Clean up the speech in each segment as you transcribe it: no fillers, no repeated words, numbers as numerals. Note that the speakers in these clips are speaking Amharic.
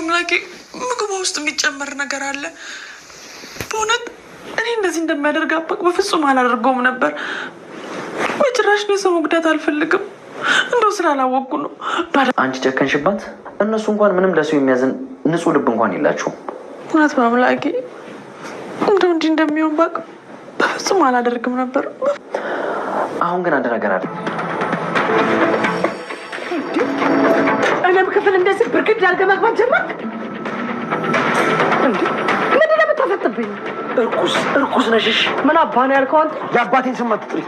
በአምላኬ ምግቡ ውስጥ የሚጨመር ነገር አለ። በእውነት እኔ እንደዚህ እንደሚያደርግ አባቅ በፍጹም አላደርገውም ነበር። በጭራሽ ነው የሰው መጉዳት አልፈልግም። እንደው ስላላወቅኩ ነው። አንቺ ጨከንሽባት። እነሱ እንኳን ምንም ለሰው የሚያዝን ንጹህ ልብ እንኳን የላቸውም። እውነት በአምላኬ እንደው እንዲህ እንደሚሆን ባቅ በፍጹም አላደርግም ነበር። አሁን ግን አንድ ነገር አለ። እኔም ክፍል እንደዚህ ብርግድ አድርገህ መግባት ጀመርክ እንዴ? ምንድን ነው የምታፈጥብኝ? እርኩስ ነሽሽ። ምን አባ ነው ያልከው አንተ? የአባቴን ስም አትጥሪ።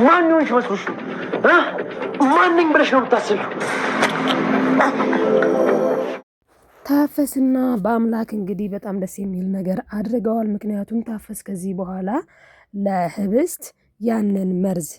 ማን ሆንሽ መስሎሽ? ማንኝ ብለሽ ነው የምታስቢው? ታፈስና በአምላክ እንግዲህ በጣም ደስ የሚል ነገር አድርገዋል። ምክንያቱም ታፈስ ከዚህ በኋላ ለህብስት ያንን መርዝ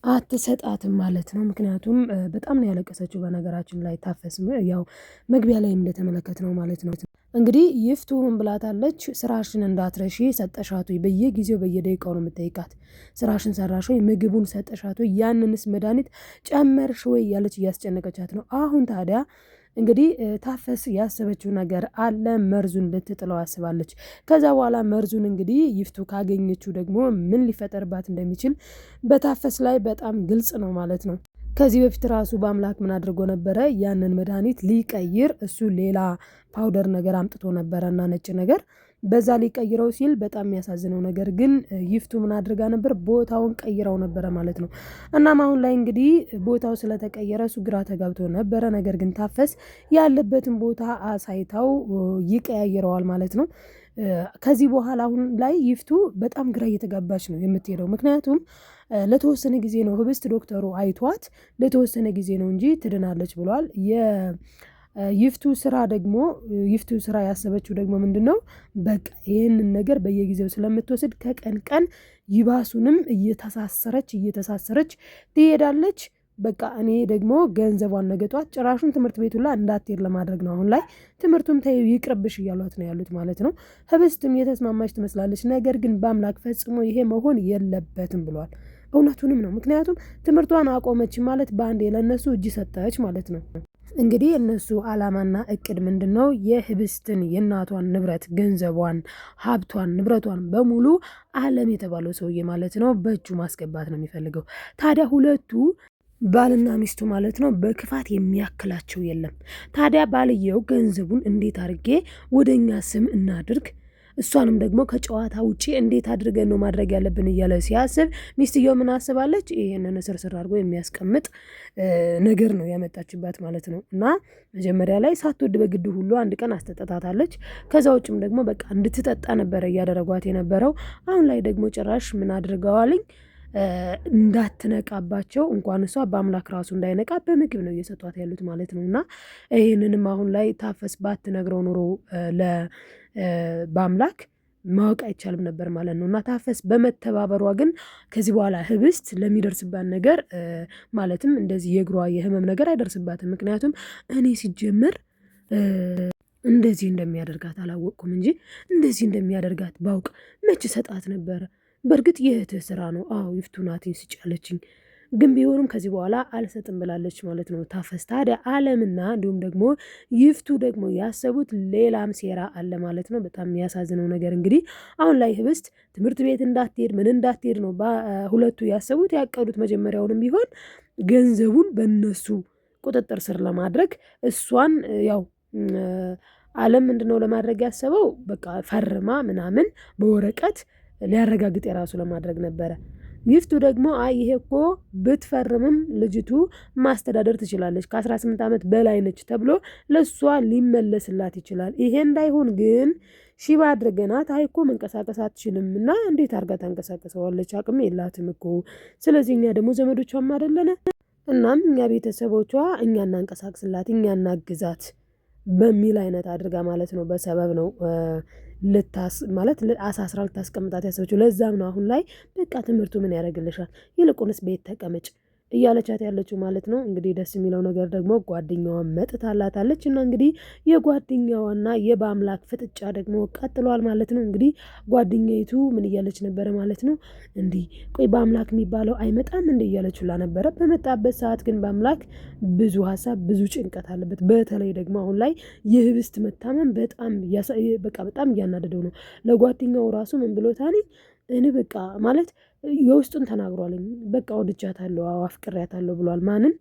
አትሰጣትም ማለት ነው። ምክንያቱም በጣም ነው ያለቀሰችው። በነገራችን ላይ ታፈስ ያው መግቢያ ላይ እንደተመለከት ነው ማለት ነው። እንግዲህ ይፍቱ ምን ብላታለች? ስራሽን እንዳትረሺ ሰጠሻት ወይ? በየጊዜው በየደቂቃው ነው የምጠይቃት። ስራሽን ሰራሽ ወይ? ምግቡን ሰጠሻት ወይ? ያንንስ መድኃኒት ጨመርሽ ወይ? ያለች እያስጨነቀቻት ነው። አሁን ታዲያ እንግዲህ ታፈስ ያሰበችው ነገር አለ። መርዙን ልትጥለው አስባለች። ከዛ በኋላ መርዙን እንግዲህ ይፍቱ ካገኘችው ደግሞ ምን ሊፈጠርባት እንደሚችል በታፈስ ላይ በጣም ግልጽ ነው ማለት ነው። ከዚህ በፊት ራሱ በአምላክ ምን አድርጎ ነበረ? ያንን መድኃኒት ሊቀይር እሱ ሌላ ፓውደር ነገር አምጥቶ ነበረ እና ነጭ ነገር በዛ ሊቀይረው ሲል በጣም የሚያሳዝነው ነገር ግን ይፍቱ ምን አድርጋ ነበር? ቦታውን ቀይረው ነበረ ማለት ነው። እናም አሁን ላይ እንግዲህ ቦታው ስለተቀየረ እሱ ግራ ተጋብቶ ነበረ። ነገር ግን ታፈስ ያለበትን ቦታ አሳይታው ይቀያይረዋል ማለት ነው። ከዚህ በኋላ አሁን ላይ ይፍቱ በጣም ግራ እየተጋባች ነው የምትሄደው። ምክንያቱም ለተወሰነ ጊዜ ነው ህብስት ዶክተሩ አይቷት ለተወሰነ ጊዜ ነው እንጂ ትድናለች ብሏል። ይፍቱ ስራ ያሰበችው ደግሞ ምንድነው? በቃ ይህንን ነገር በየጊዜው ስለምትወስድ ከቀን ቀን ይባሱንም እየተሳሰረች ትሄዳለች። በቃ እኔ ደግሞ ገንዘቧን ነገጧት ጭራሹን ትምህርት ቤቱ ላይ እንዳትሄድ ለማድረግ ነው። አሁን ላይ ትምህርቱም ተይው ይቅርብሽ እያሏት ነው ያሉት ማለት ነው። ህብስትም የተስማማች ትመስላለች። ነገር ግን በአምላክ ፈጽሞ ይሄ መሆን የለበትም ብሏል። እውነቱንም ነው። ምክንያቱም ትምህርቷን አቆመች ማለት በአንዴ ለእነሱ እጅ ሰጠች ማለት ነው። እንግዲህ እነሱ አላማና እቅድ ምንድን ነው? የህብስትን የእናቷን ንብረት ገንዘቧን፣ ሀብቷን፣ ንብረቷን በሙሉ አለም የተባለው ሰውዬ ማለት ነው በእጁ ማስገባት ነው የሚፈልገው። ታዲያ ሁለቱ ባልና ሚስቱ ማለት ነው በክፋት የሚያክላቸው የለም። ታዲያ ባልየው ገንዘቡን እንዴት አድርጌ ወደኛ ስም እናድርግ፣ እሷንም ደግሞ ከጨዋታ ውጪ እንዴት አድርገን ነው ማድረግ ያለብን እያለ ሲያስብ ሚስትየው ምን አስባለች? ይሄንን ስርስር አድርጎ የሚያስቀምጥ ነገር ነው ያመጣችባት ማለት ነው። እና መጀመሪያ ላይ ሳትወድ በግድ ሁሉ አንድ ቀን አስተጠጣታለች። ከዛ ውጭም ደግሞ በቃ እንድትጠጣ ነበረ እያደረጓት የነበረው። አሁን ላይ ደግሞ ጭራሽ ምን አድርገዋልኝ? እንዳትነቃባቸው እንኳን እሷ በአምላክ ራሱ እንዳይነቃ በምግብ ነው እየሰጧት ያሉት ማለት ነው። እና ይህንንም አሁን ላይ ታፈስ ባትነግረው ኑሮ በአምላክ ማወቅ አይቻልም ነበር ማለት ነው። እና ታፈስ በመተባበሯ ግን ከዚህ በኋላ ህብስት ለሚደርስባት ነገር ማለትም እንደዚህ የእግሯ የህመም ነገር አይደርስባትም። ምክንያቱም እኔ ሲጀምር እንደዚህ እንደሚያደርጋት አላወቅኩም እንጂ እንደዚህ እንደሚያደርጋት ባውቅ መች ሰጣት ነበረ። በእርግጥ የእህትህ ስራ ነው። አዎ ይፍቱ ናቴን ስጫለችኝ፣ ግን ቢሆንም ከዚህ በኋላ አልሰጥም ብላለች ማለት ነው ታፈስ። ታዲያ አለምና እንዲሁም ደግሞ ይፍቱ ደግሞ ያሰቡት ሌላም ሴራ አለ ማለት ነው። በጣም የሚያሳዝነው ነገር እንግዲህ አሁን ላይ ህብስት ትምህርት ቤት እንዳትሄድ ምን እንዳትሄድ ነው ሁለቱ ያሰቡት ያቀዱት። መጀመሪያውንም ቢሆን ገንዘቡን በእነሱ ቁጥጥር ስር ለማድረግ እሷን ያው አለም ምንድነው ለማድረግ ያሰበው? በቃ ፈርማ ምናምን በወረቀት ሊያረጋግጥ የራሱ ለማድረግ ነበረ። ይፍቱ ደግሞ ይሄ እኮ ብትፈርምም ልጅቱ ማስተዳደር ትችላለች፣ ከ18 ዓመት በላይ ነች ተብሎ ለሷ ሊመለስላት ይችላል። ይሄ እንዳይሆን ግን ሺባ አድርገናት እኮ መንቀሳቀስ አትችልም እና እንዴት አርጋ ታንቀሳቀሰዋለች? አቅም የላትም እኮ። ስለዚህ እኛ ደግሞ ዘመዶቿም አይደለነ። እናም እኛ ቤተሰቦቿ እኛ እናንቀሳቅስላት፣ እኛ እናግዛት በሚል አይነት አድርጋ ማለት ነው በሰበብ ነው አሳስራ ልታስቀምጣት ያሰበችው። ለዛም ነው አሁን ላይ በቃ ትምህርቱ ምን ያደርግልሻል፣ ይልቁንስ ቤት ተቀመጭ፣ እያለቻት ያለችው ማለት ነው። እንግዲህ ደስ የሚለው ነገር ደግሞ ጓደኛዋን መጥታላታለች እና እንግዲህ የጓደኛዋና የበአምላክ ፍጥጫ ደግሞ ቀጥሏል ማለት ነው። እንግዲህ ጓደኛይቱ ምን እያለች ነበረ ማለት ነው? እንዲህ ቆይ በአምላክ የሚባለው አይመጣም እንደ እያለችላ ነበረ። በመጣበት ሰዓት ግን በአምላክ ብዙ ሀሳብ ብዙ ጭንቀት አለበት። በተለይ ደግሞ አሁን ላይ የህብስት መታመም በጣም እያናደደው ነው። ለጓደኛው ራሱ ምን ብሎታል? እኔ በቃ ማለት የውስጡን ተናግሯልኝ። በቃ ወድጃታለሁ፣ አፍቅሬያታለሁ ብሏል። ማንን?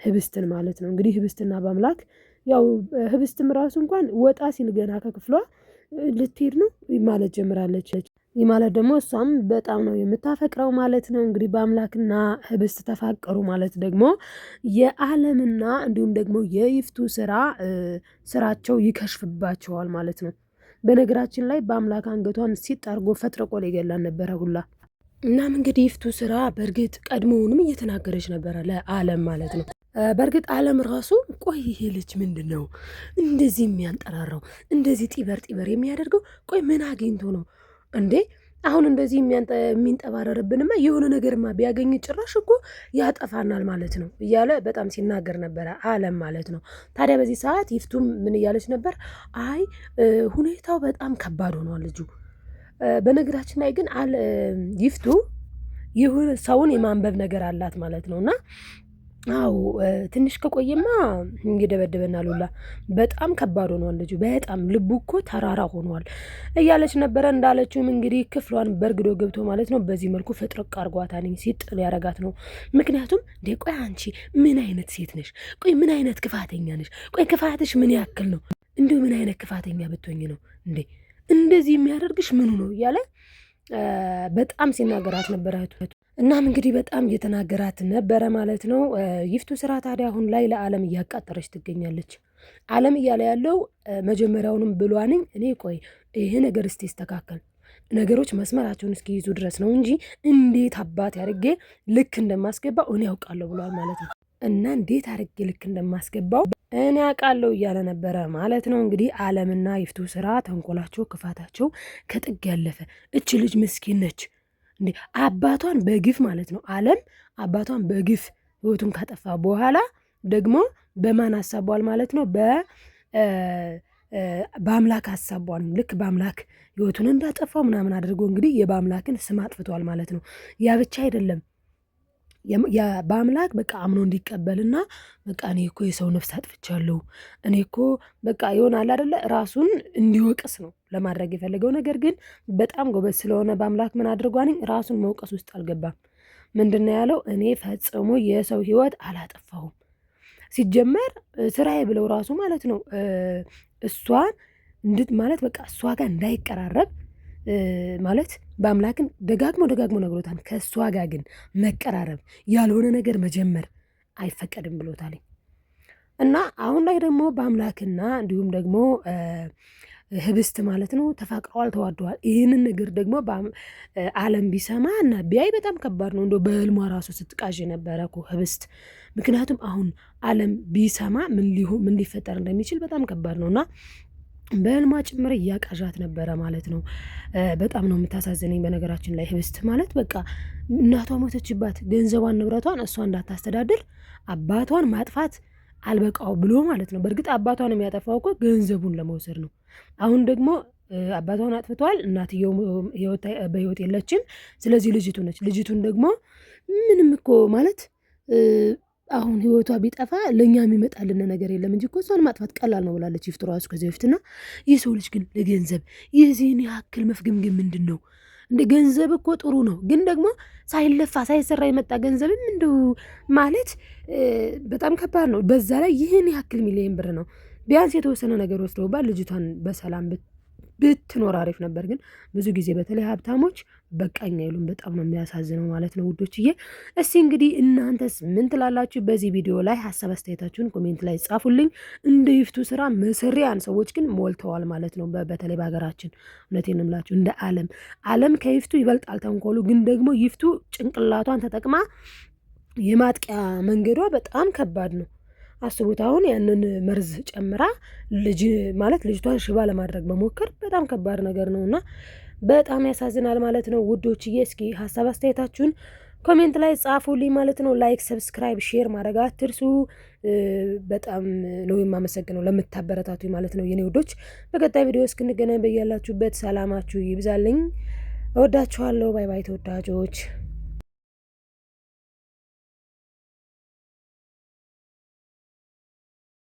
ህብስትን ማለት ነው። እንግዲህ ህብስትና በአምላክ ያው ህብስትም ራሱ እንኳን ወጣ ሲል ገና ከክፍሏ ልትሄድ ነው ማለት ጀምራለች። ይህ ማለት ደግሞ እሷም በጣም ነው የምታፈቅረው ማለት ነው። እንግዲህ በአምላክና ህብስት ተፋቀሩ ማለት ደግሞ የዓለምና እንዲሁም ደግሞ የይፍቱ ስራቸው ይከሽፍባቸዋል ማለት ነው። በነገራችን ላይ በአምላክ አንገቷን ሲጣርጎ ፈጥረቆ ሊገላን ነበረ ሁላ። እናም እንግዲህ ይፍቱ ስራ በእርግጥ ቀድሞውንም እየተናገረች ነበረ ለዓለም ማለት ነው። በእርግጥ ዓለም ራሱ ቆይ ይሄ ልጅ ምንድን ነው እንደዚህ የሚያንጠራራው እንደዚህ ጢበር የሚያደርገው? ቆይ ምን አግኝቶ ነው እንዴ? አሁን እንደዚህ የሚንጠባረርብንማ የሆነ ነገርማ ቢያገኝ ጭራሽ እኮ ያጠፋናል ማለት ነው እያለ በጣም ሲናገር ነበረ ዓለም ማለት ነው። ታዲያ በዚህ ሰዓት ይፍቱም ምን እያለች ነበር? አይ ሁኔታው በጣም ከባድ ሆኗል ልጁ። በነገራችን ላይ ግን ይፍቱ የሆነ ሰውን የማንበብ ነገር አላት ማለት ነው። እና አዎ ትንሽ ከቆየማ ይደበድበናል ሁላ። በጣም ከባድ ሆኗል ልጁ፣ በጣም ልቡ እኮ ተራራ ሆኗል እያለች ነበረ። እንዳለችውም እንግዲህ ክፍሏን በርግዶ ገብቶ ማለት ነው በዚህ መልኩ ፍጥርቅ አርጓታል፣ ሲጥል ያረጋት ነው። ምክንያቱም እንዴ ቆይ አንቺ ምን አይነት ሴት ነሽ? ቆይ ምን አይነት ክፋተኛ ነሽ? ቆይ ክፋትሽ ምን ያክል ነው? እንዲሁ ምን አይነት ክፋተኛ ብትሆኝ ነው እንዴ እንደዚህ የሚያደርግሽ ምኑ ነው እያለ በጣም ሲናገራት ነበረ። እናም እንግዲህ በጣም እየተናገራት ነበረ ማለት ነው። ይፍቱ ስራ ታዲያ አሁን ላይ ለዓለም እያቃጠረች ትገኛለች። ዓለም እያለ ያለው መጀመሪያውንም ብሏንኝ እኔ ቆይ ይሄ ነገር እስቲ ይስተካከል፣ ነገሮች መስመራቸውን እስኪይዙ ድረስ ነው እንጂ እንዴት አባት ያድርጌ ልክ እንደማስገባው እኔ ያውቃለሁ ብሏል ማለት ነው። እና እንዴት አድርጌ ልክ እንደማስገባው እኔ ያውቃለሁ እያለ ነበረ ማለት ነው። እንግዲህ ዓለምና ይፍቱ ስራ ተንኮላቸው፣ ክፋታቸው ከጥግ ያለፈ። እች ልጅ ምስኪን ነች እንዴ አባቷን በግፍ ማለት ነው። ዓለም አባቷን በግፍ ህይወቱን ካጠፋ በኋላ ደግሞ በማን አሳቧል ማለት ነው? በአምላክ አሳቧል። ልክ በአምላክ ህይወቱን እንዳጠፋው ምናምን አድርጎ እንግዲህ የበአምላክን ስም አጥፍቷል ማለት ነው። ያ ብቻ አይደለም በአምላክ በቃ አምኖ እንዲቀበልና በቃ እኔ እኮ የሰው ነፍስ አጥፍቻለሁ፣ እኔ እኮ በቃ ይሆናል አይደለ ራሱን እንዲወቅስ ነው ለማድረግ የፈለገው። ነገር ግን በጣም ጎበዝ ስለሆነ በአምላክ ምን አድርጓን ራሱን መውቀስ ውስጥ አልገባም። ምንድን ነው ያለው? እኔ ፈጽሞ የሰው ህይወት አላጠፋሁም። ሲጀመር ስራዬ ብለው ራሱ ማለት ነው እሷን ማለት በቃ እሷ ጋር እንዳይቀራረብ ማለት በአምላክን ደጋግሞ ነግሮታል። ከእሷ ጋር ግን መቀራረብ ያልሆነ ነገር መጀመር አይፈቀድም ብሎታል። እና አሁን ላይ ደግሞ በአምላክና እንዲሁም ደግሞ ህብስት ማለት ነው ተፋቅረዋል፣ ተዋደዋል። ይህንን ነገር ደግሞ ዓለም ቢሰማ እና ቢያይ በጣም ከባድ ነው። እንደው በህልሟ ራሱ ስትቃዥ ነበረ እኮ ህብስት። ምክንያቱም አሁን ዓለም ቢሰማ ምን ሊፈጠር እንደሚችል በጣም ከባድ ነው እና በህልሟ ጭምር እያቃዣት ነበረ ማለት ነው። በጣም ነው የምታሳዝነኝ። በነገራችን ላይ ህብስት ማለት በቃ እናቷ ሞተችባት፣ ገንዘቧን ንብረቷን እሷ እንዳታስተዳድር አባቷን ማጥፋት አልበቃው ብሎ ማለት ነው። በእርግጥ አባቷን የሚያጠፋው እኮ ገንዘቡን ለመውሰድ ነው። አሁን ደግሞ አባቷን አጥፍተዋል። እናትየው በህይወት የለችም። ስለዚህ ልጅቱ ነች። ልጅቱን ደግሞ ምንም እኮ ማለት አሁን ህይወቷ ቢጠፋ ለእኛ የሚመጣልን ነገር የለም እንጂ እኮ እሷን ማጥፋት ቀላል ነው ብላለች ይፍቱ ራሱ ከዚህ በፊትና የሰው ልጅ ግን ለገንዘብ የዚህን ያክል መፍገምገም ምንድን ነው እንደ ገንዘብ እኮ ጥሩ ነው፣ ግን ደግሞ ሳይለፋ ሳይሰራ የመጣ ገንዘብም እንደው ማለት በጣም ከባድ ነው። በዛ ላይ ይህን ያክል ሚሊዮን ብር ነው። ቢያንስ የተወሰነ ነገር ወስደውባት ልጅቷን በሰላም ብትኖር አሪፍ ነበር። ግን ብዙ ጊዜ በተለይ ሀብታሞች በቃኝ አይሉም። በጣም ነው የሚያሳዝነው ማለት ነው ውዶችዬ። እስቲ እንግዲህ እናንተስ ምን ትላላችሁ? በዚህ ቪዲዮ ላይ ሀሳብ አስተያየታችሁን ኮሜንት ላይ ጻፉልኝ። እንደ ይፍቱ ስራ መሰሪያን ሰዎች ግን ሞልተዋል ማለት ነው። በተለይ በሀገራችን እውነቴን እምላችሁ እንደ ዓለም ከይፍቱ ይበልጣል ተንኮሉ። ግን ደግሞ ይፍቱ ጭንቅላቷን ተጠቅማ የማጥቂያ መንገዷ በጣም ከባድ ነው። አስቡት አሁን ያንን መርዝ ጨምራ ልጅቷን ሽባ ለማድረግ መሞከር በጣም ከባድ ነገር ነው እና በጣም ያሳዝናል ማለት ነው ውዶችዬ። እስኪ ሀሳብ አስተያየታችሁን ኮሜንት ላይ ጻፉልኝ ማለት ነው። ላይክ፣ ሰብስክራይብ፣ ሼር ማድረግ አትርሱ። በጣም ነው የማመሰግነው ለምታበረታቱኝ ማለት ነው የኔ ውዶች። በቀጣይ ቪዲዮ እስክንገናኝ በያላችሁበት ሰላማችሁ ይብዛልኝ። እወዳችኋለሁ። ባይ ባይ ተወዳጆች።